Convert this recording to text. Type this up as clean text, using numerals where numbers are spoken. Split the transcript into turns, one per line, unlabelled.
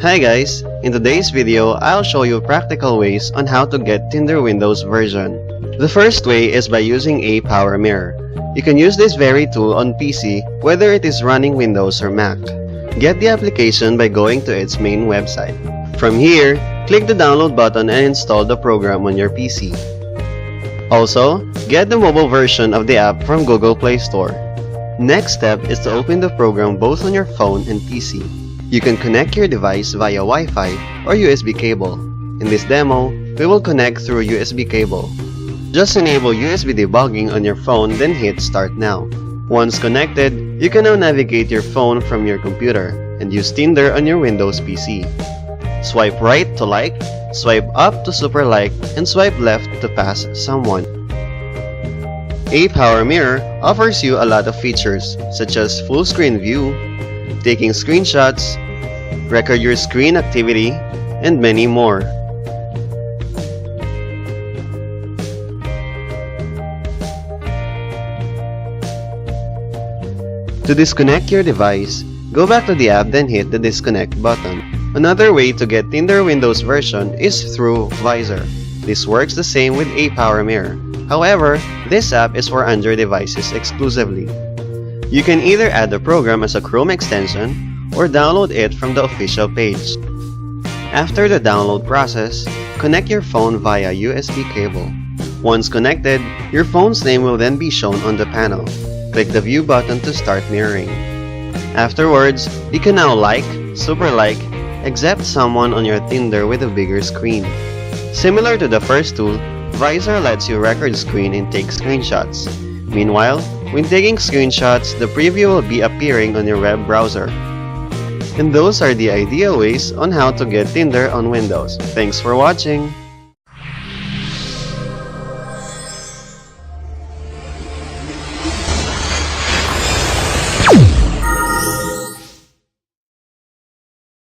Hi guys! In today's video, I'll show you practical ways on how to get Tinder Windows version. The first way is by using a power mirror. You can use this very tool on PC whether it is running Windows or Mac. Get the application by going to its main website. From here, click the download button and install the program on your PC. Also, get the mobile version of the app from Google Play Store. Next step is to open the program both on your phone and PC. You can connect your device via Wi-Fi or USB cable. In this demo, we will connect through USB cable. Just enable USB debugging on your phone, then hit Start Now. Once connected, you can now navigate your phone from your computer and use Tinder on your Windows PC. Swipe right to like, swipe up to super like, and swipe left to pass someone. A power mirror offers you a lot of features such as full screen view, taking screenshots, record your screen activity, and many more. To disconnect your device, go back to the app then hit the disconnect button. Another way to get Tinder Windows version is through Visor. This works the same with a power mirror. However, this app is for Android devices exclusively. You can either add the program as a Chrome extension or download it from the official page. After the download process, connect your phone via USB cable. Once connected, your phone's name will then be shown on the panel. Click the view button to start mirroring. Afterwards, you can now like, super like, accept someone on your Tinder with a bigger screen. Similar to the first tool, Visor lets you record screen and take screenshots. Meanwhile, when taking screenshots, the preview will be appearing on your web browser. And those are the ideal ways on how to get Tinder on Windows. Thanks for watching!